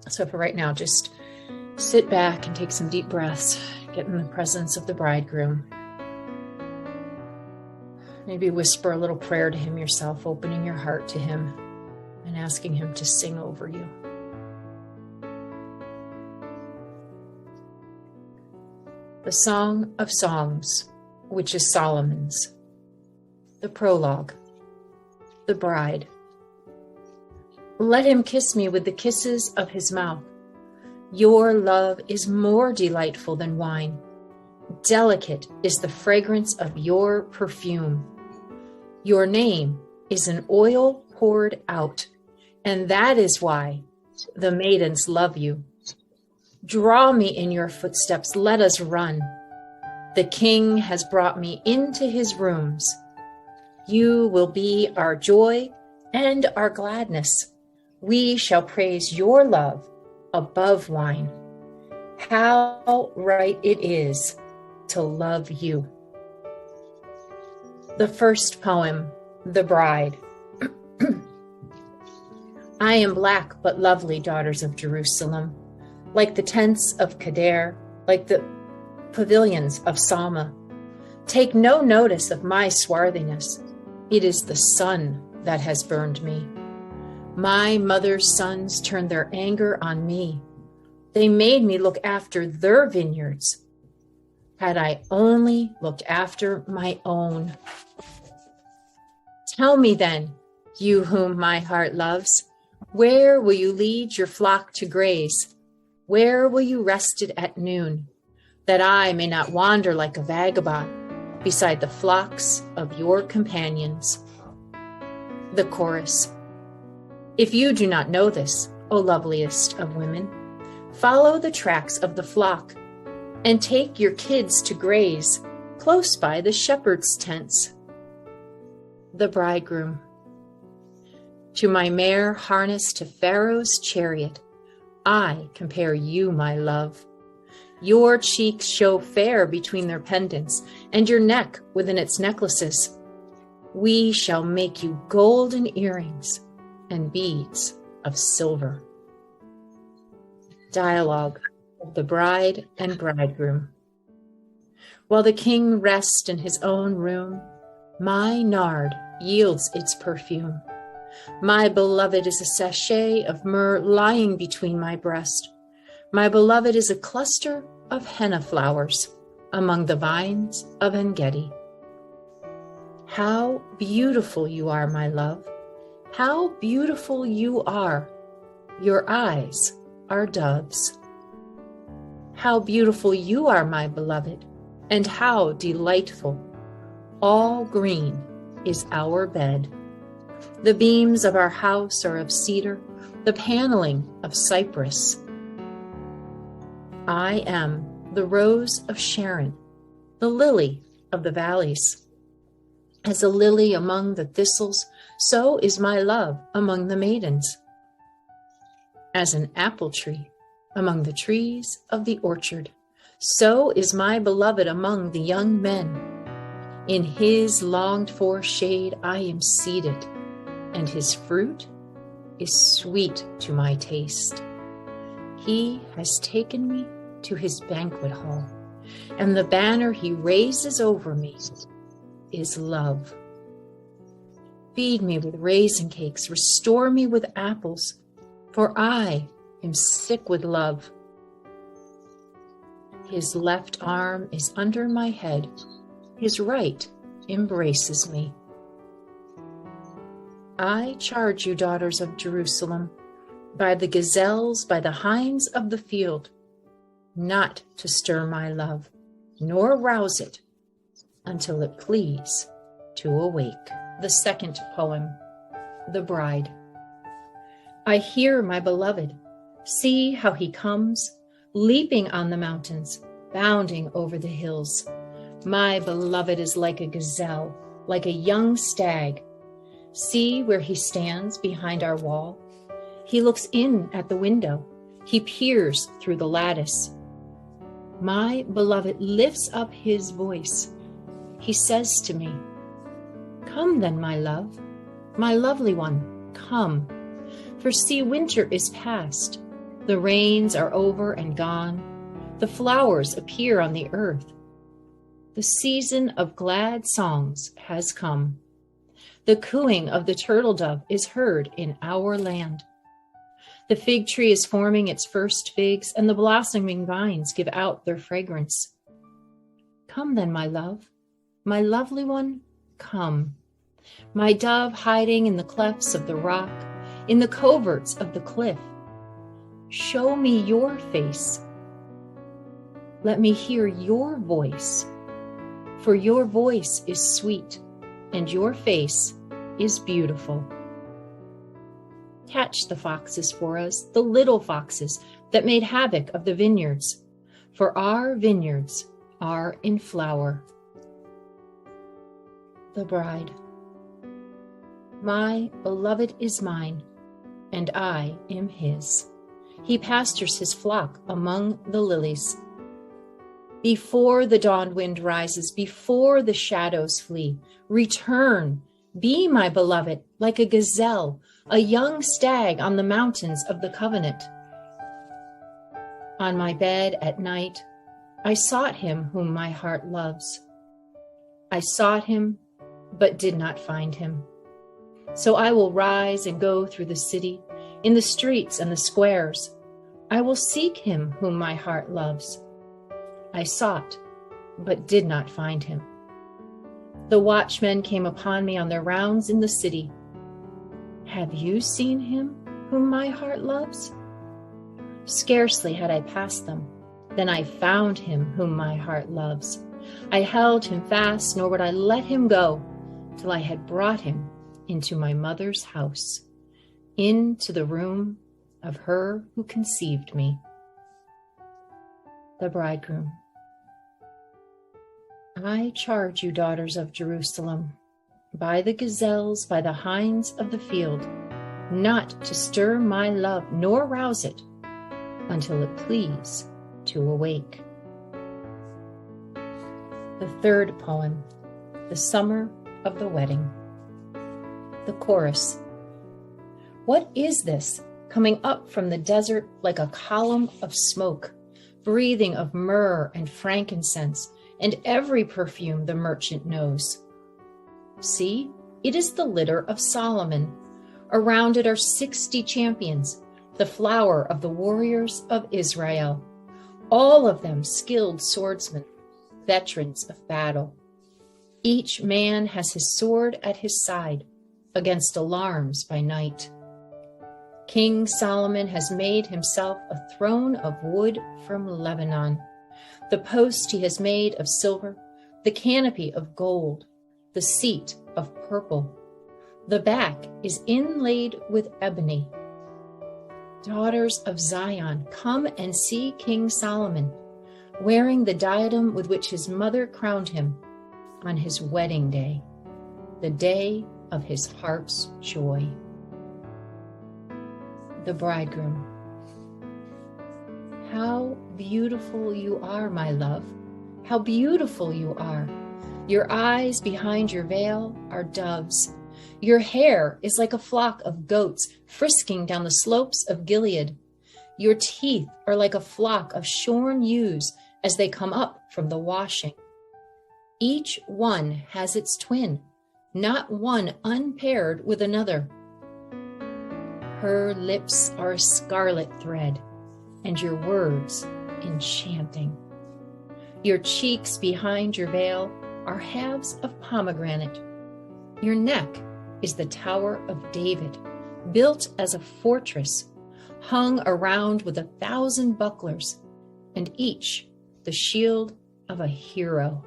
So for right now, just sit back and take some deep breaths. Get in the presence of the bridegroom. Maybe whisper a little prayer to him yourself, opening your heart to him and asking him to sing over you. The Song of Songs, which is Solomon's. The prologue. The bride. Let him kiss me with the kisses of his mouth. Your love is more delightful than wine. Delicate is the fragrance of your perfume. Your name is an oil poured out, and that is why the maidens love you. Draw me in your footsteps, let us run. The king has brought me into his rooms. You will be our joy and our gladness. We shall praise your love above wine. How right it is to love you. The first poem, The Bride. I am black but lovely, daughters of Jerusalem, like the tents of Kedar, like the pavilions of Salma. Take no notice of my swarthiness. It is the sun that has burned me. My mother's sons turned their anger on me. They made me look after their vineyards. Had I only looked after my own. Tell me then, you whom my heart loves, where will you lead your flock to graze? Where will you rest it at noon, that I may not wander like a vagabond beside the flocks of your companions? The chorus. If you do not know this, O loveliest of women, follow the tracks of the flock and take your kids to graze close by the shepherd's tents. The bridegroom. To my mare harnessed to Pharaoh's chariot, I compare you, my love. Your cheeks show fair between their pendants, and your neck within its necklaces. We shall make you golden earrings and beads of silver. Dialogue of the bride and bridegroom. While the king rests in his own room, my nard yields its perfume. My beloved is a sachet of myrrh lying between my breast. My beloved is a cluster of henna flowers among the vines of En-Gedi. How beautiful you are, my love. How beautiful you are. Your eyes are doves. How beautiful you are, my beloved, and how delightful. All green is our bed. The beams of our house are of cedar, the paneling of cypress. I am the rose of Sharon, the lily of the valleys. As a lily among the thistles, so is my love among the maidens. As an apple tree among the trees of the orchard, so is my beloved among the young men. In his longed-for shade I am seated, and his fruit is sweet to my taste. He has taken me to his banquet hall, and the banner he raises over me is love. Feed me with raisin cakes, restore me with apples, for I am sick with love. His left arm is under my head, his right embraces me. I charge you, daughters of Jerusalem, by the gazelles, by the hinds of the field, not to stir my love, nor rouse it, until it please to awake. The second poem, The Bride. I hear my beloved. See how he comes, leaping on the mountains, bounding over the hills. My beloved is like a gazelle, like a young stag. See where he stands behind our wall. He looks in at the window. He peers through the lattice. My beloved lifts up his voice. He says to me, "Come then, my love, my lovely one, come. For see, winter is past. The rains are over and gone. The flowers appear on the earth. The season of glad songs has come. The cooing of the turtle dove is heard in our land. The fig tree is forming its first figs, and the blossoming vines give out their fragrance. Come then, my love, my lovely one, come. My dove hiding in the clefts of the rock, in the coverts of the cliff. Show me your face. Let me hear your voice, for your voice is sweet, and your face is beautiful. Catch the foxes for us, the little foxes that made havoc of the vineyards, for our vineyards are in flower. The bride. My beloved is mine, and I am his. He pastures his flock among the lilies. Before the dawn wind rises, before the shadows flee, return, be my beloved, like a gazelle, a young stag on the mountains of the covenant. On my bed at night, I sought him whom my heart loves. I sought him, but did not find him. So I will rise and go through the city, in the streets and the squares. I will seek him whom my heart loves. I sought, but did not find him. The watchmen came upon me on their rounds in the city. Have you seen him whom my heart loves? Scarcely had I passed them, then I found him whom my heart loves. I held him fast, nor would I let him go, till I had brought him into my mother's house, into the room of her who conceived me. The bridegroom. I charge you, daughters of Jerusalem, by the gazelles, by the hinds of the field, not to stir my love, nor rouse it, until it please to awake. The third poem, The Summer of the Wedding. The chorus. What is this coming up from the desert like a column of smoke, breathing of myrrh and frankincense, and every perfume the merchant knows? See, it is the litter of Solomon. Around it are 60 champions, the flower of the warriors of Israel, all of them skilled swordsmen, veterans of battle. Each man has his sword at his side against alarms by night. King Solomon has made himself a throne of wood from Lebanon. The post he has made of silver, the canopy of gold, the seat of purple. The back is inlaid with ebony. Daughters of Zion, come and see King Solomon, wearing the diadem with which his mother crowned him on his wedding day, the day of his heart's joy. The bridegroom. How beautiful you are, my love. How beautiful you are. Your eyes behind your veil are doves. Your hair is like a flock of goats frisking down the slopes of Gilead. Your teeth are like a flock of shorn ewes as they come up from the washing. Each one has its twin, not one unpaired with another. Her lips are a scarlet thread, and your words enchanting. Your cheeks behind your veil are halves of pomegranate. Your neck is the Tower of David, built as a fortress, hung around with 1,000 bucklers, and each the shield of a hero.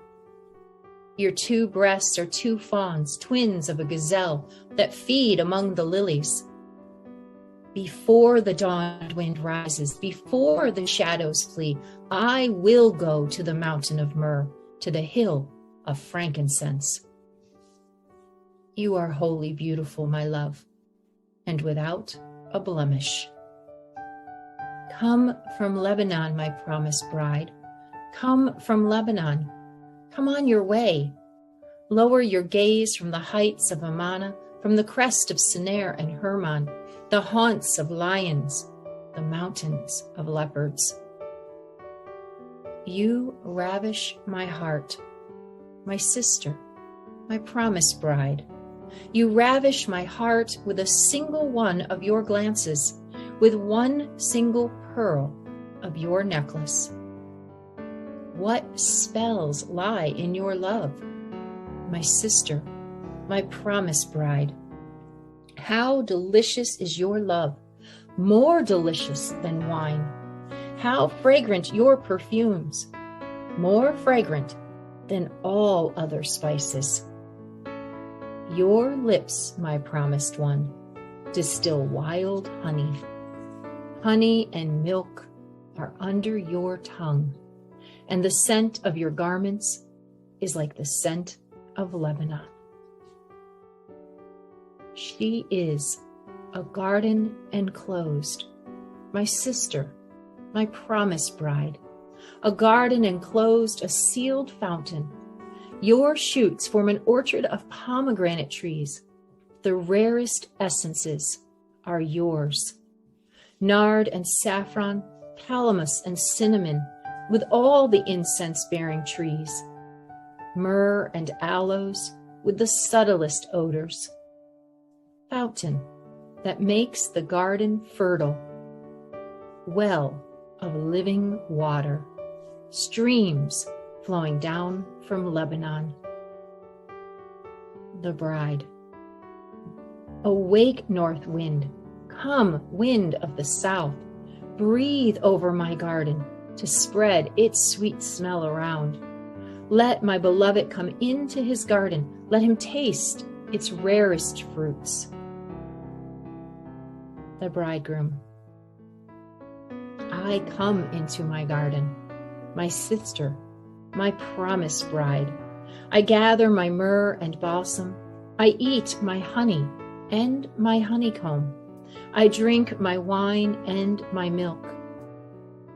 Your 2 breasts are 2 fawns, twins of a gazelle, that feed among the lilies. Before the dawn wind rises, before the shadows flee, I will go to the mountain of myrrh, to the hill of frankincense. You are wholly beautiful, my love, and without a blemish. Come from Lebanon, my promised bride. Come from Lebanon. Come on your way. Lower your gaze from the heights of Amana, from the crest of Senir and Hermon, the haunts of lions. the mountains of leopards. You ravish my heart, my sister, my promised bride. You ravish my heart with a single one of your glances, with one single pearl of your necklace. What spells lie in your love, my sister, my promised bride? How delicious is your love, more delicious than wine. How fragrant your perfumes, more fragrant than all other spices. Your lips, my promised one, distill wild honey. Honey and milk are under your tongue, and the scent of your garments is like the scent of Lebanon. She is a garden enclosed, my sister, my promised bride, a garden enclosed, a sealed fountain. Your shoots form an orchard of pomegranate trees. The rarest essences are yours. Nard and saffron, calamus and cinnamon, with all the incense-bearing trees. Myrrh and aloes, with the subtlest odors. Fountain that makes the garden fertile. Well of living water, streams flowing down from Lebanon. The bride. Awake, north wind. Come, wind of the south. Breathe over my garden to spread its sweet smell around. Let my beloved come into his garden. Let him taste its rarest fruits. The bridegroom. I come into my garden, my sister, my promised bride. I gather my myrrh and balsam. I eat my honey and my honeycomb. I drink my wine and my milk.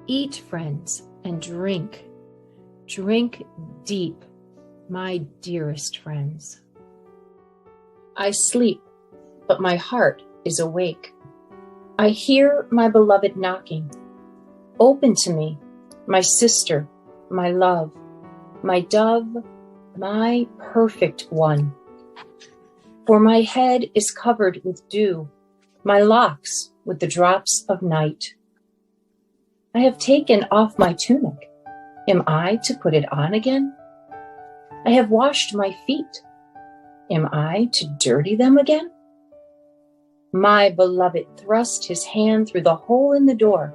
Eat, friends, and drink. Drink deep, my dearest friends. I sleep, but my heart is awake. I hear my beloved knocking. Open to me, my sister, my love, my dove, my perfect one. For my head is covered with dew, my locks with the drops of night. I have taken off my tunic. Am I to put it on again? I have washed my feet. Am I to dirty them again? My beloved thrust his hand through the hole in the door.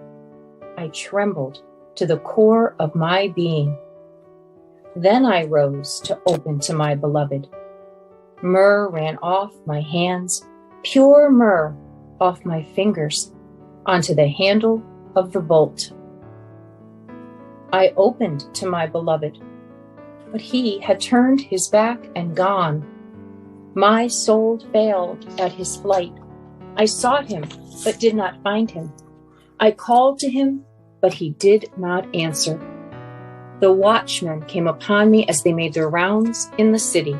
I trembled to the core of my being. Then I rose to open to my beloved. Myrrh ran off my hands, pure myrrh off my fingers, onto the handle of the bolt. I opened to my beloved, but he had turned his back and gone. My soul failed at his flight. I sought him, but did not find him. I called to him, but he did not answer. The watchmen came upon me as they made their rounds in the city.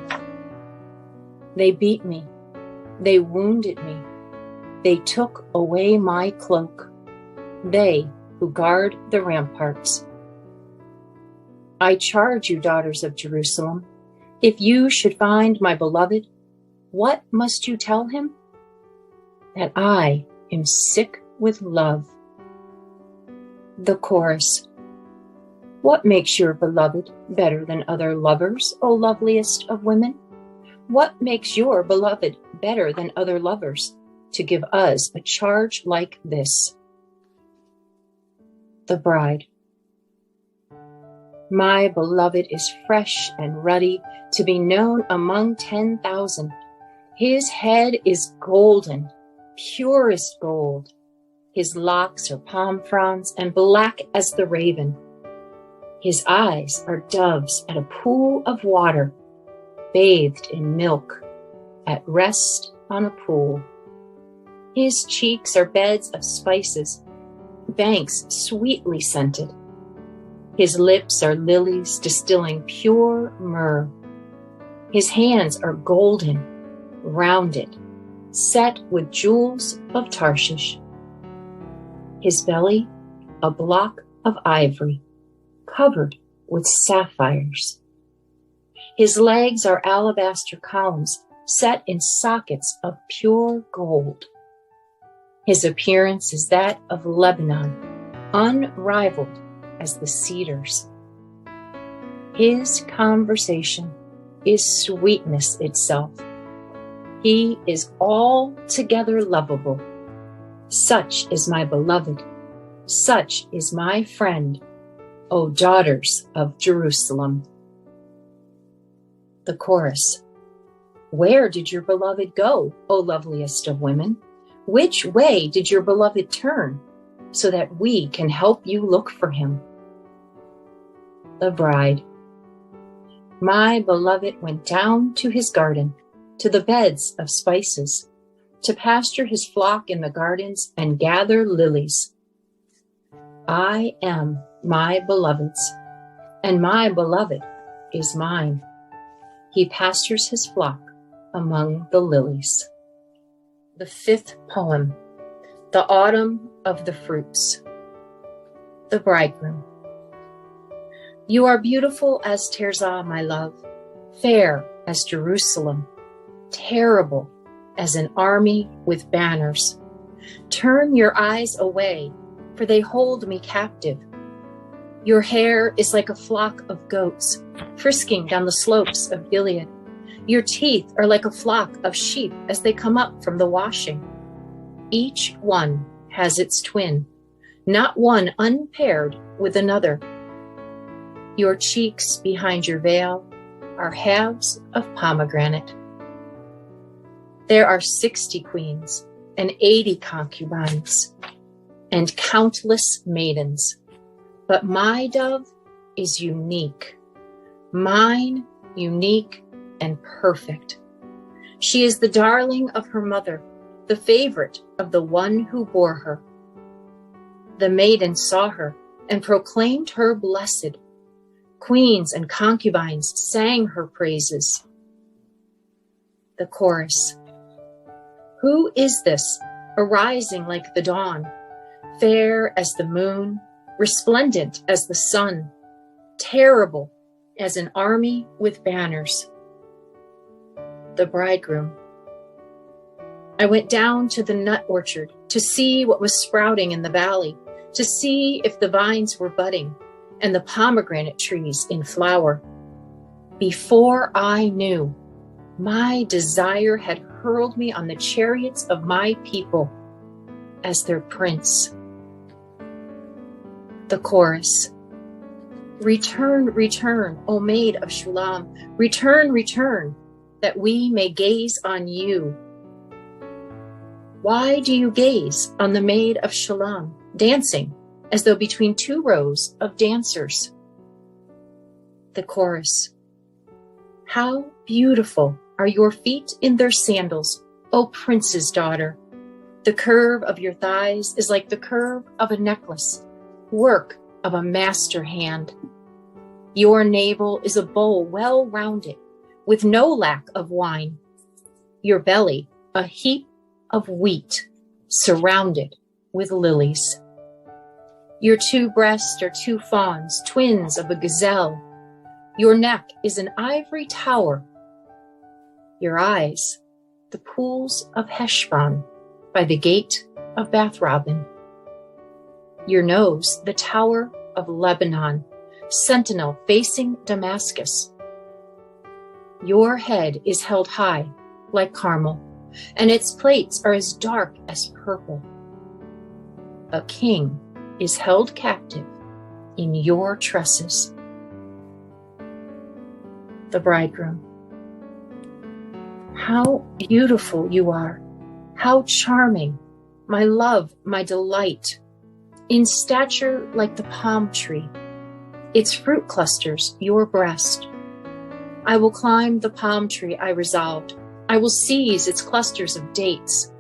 They beat me. They wounded me. They took away my cloak. They who guard the ramparts. I charge you, daughters of Jerusalem, if you should find my beloved, what must you tell him? That I am sick with love. The chorus. What makes your beloved better than other lovers, O loveliest of women? What makes your beloved better than other lovers to give us a charge like this? The bride. My beloved is fresh and ruddy to be known among 10,000. His head is golden, purest gold. His locks are palm fronds and black as the raven. His eyes are doves at a pool of water, bathed in milk, at rest on a pool. His cheeks are beds of spices, banks sweetly scented. His lips are lilies distilling pure myrrh. His hands are golden, rounded, set with jewels of Tarshish. his belly a block of ivory covered with sapphires. His legs are alabaster columns set in sockets of pure gold. His appearance is that of Lebanon, unrivaled as the cedars. His conversation is sweetness itself. He is altogether lovable. Such is my beloved. Such is my friend, O daughters of Jerusalem. The chorus. Where did your beloved go, O loveliest of women? Which way did your beloved turn, so that we can help you look for him? The bride. My beloved went down to his garden, to the beds of spices, to pasture his flock in the gardens and gather lilies. I am my beloved's, and my beloved is mine. He pastures his flock among the lilies. The fifth poem, The Autumn of the Fruits. The Bridegroom. You are beautiful as Tirzah, my love, fair as Jerusalem, terrible as an army with banners. Turn your eyes away, for they hold me captive. Your hair is like a flock of goats, frisking down the slopes of Gilead. Your teeth are like a flock of sheep as they come up from the washing. Each one has its twin, not one unpaired with another. Your cheeks behind your veil are halves of pomegranate. There are 60 queens and 80 concubines and countless maidens, but my dove is unique, mine unique and perfect. She is the darling of her mother, the favorite of the one who bore her. The maiden saw her and proclaimed her blessed. Queens and concubines sang her praises. The chorus. Who is this, arising like the dawn, fair as the moon, resplendent as the sun, terrible as an army with banners? The bridegroom. I went down to the nut orchard to see what was sprouting in the valley, to see if the vines were budding and the pomegranate trees in flower. Before I knew, my desire had hurled me on the chariots of my people as their prince. The chorus. Return, return, O maid of Shulam, return, return, that we may gaze on you. Why do you gaze on the maid of Shulam, dancing as though between two rows of dancers? The chorus. How beautiful are your feet in their sandals, O prince's daughter. The curve of your thighs is like the curve of a necklace, work of a master hand. Your navel is a bowl well rounded, with no lack of wine. Your belly, a heap of wheat, surrounded with lilies. Your two breasts are two fawns, twins of a gazelle. Your neck is an ivory tower. Your eyes, the pools of Heshbon by the gate of Bath-Rabbim. Your nose, the tower of Lebanon, sentinel facing Damascus. Your head is held high like Carmel, and its plates are as dark as purple. A king is held captive in your tresses. The bridegroom. How beautiful you are, how charming, my love, my delight, in stature like the palm tree, its fruit clusters your breast. I will climb the palm tree, I resolved. I will seize its clusters of dates.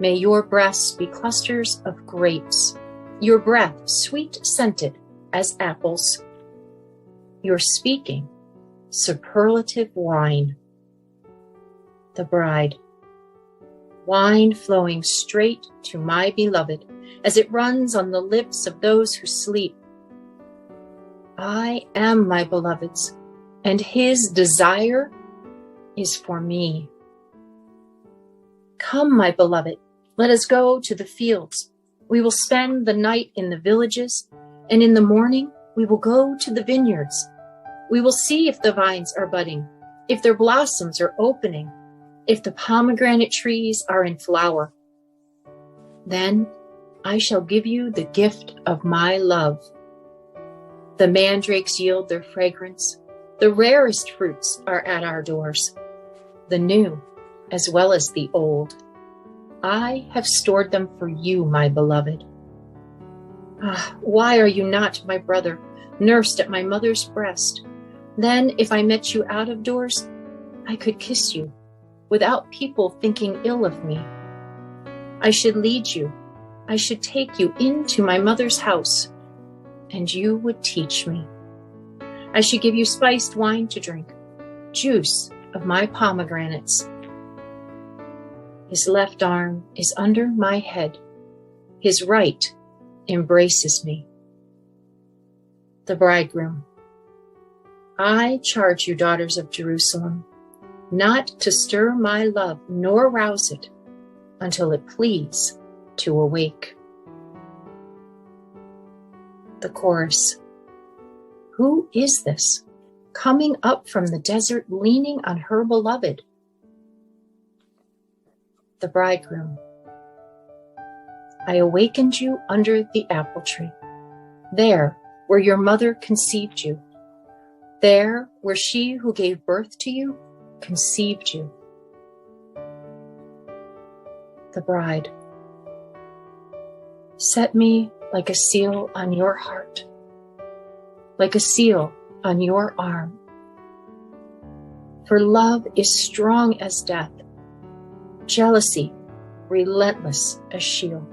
May your breasts be clusters of grapes, your breath sweet-scented as apples, your speaking superlative wine. The bride. Wine flowing straight to my beloved, as it runs on the lips of those who sleep. I am my beloved's, and his desire is for me. Come, my beloved, let us go to the fields. We will spend the night in the villages, and in the morning we will go to the vineyards. We will see if the vines are budding, if their blossoms are opening, if the pomegranate trees are in flower. Then I shall give you the gift of my love. The mandrakes yield their fragrance. The rarest fruits are at our doors, the new as well as the old. I have stored them for you, my beloved. Ah, why are you not my brother, nursed at my mother's breast? Then, if I met you out of doors, I could kiss you without people thinking ill of me. I should lead you. I should take you into my mother's house, and you would teach me. I should give you spiced wine to drink, juice of my pomegranates. His left arm is under my head. His right embraces me. The bridegroom. I charge you, daughters of Jerusalem, not to stir my love nor rouse it until it please to awake. The chorus. Who is this coming up from the desert leaning on her beloved? The bridegroom. I awakened you under the apple tree, there where your mother conceived you, there where she who gave birth to you conceived you. The bride. Set me like a seal on your heart, like a seal on your arm. For love is strong as death, jealousy relentless as shield.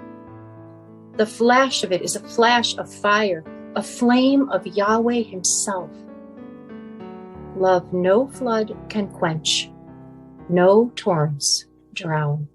The flash of it is a flash of fire, a flame of Yahweh himself. Love no flood can quench, no torrents drown.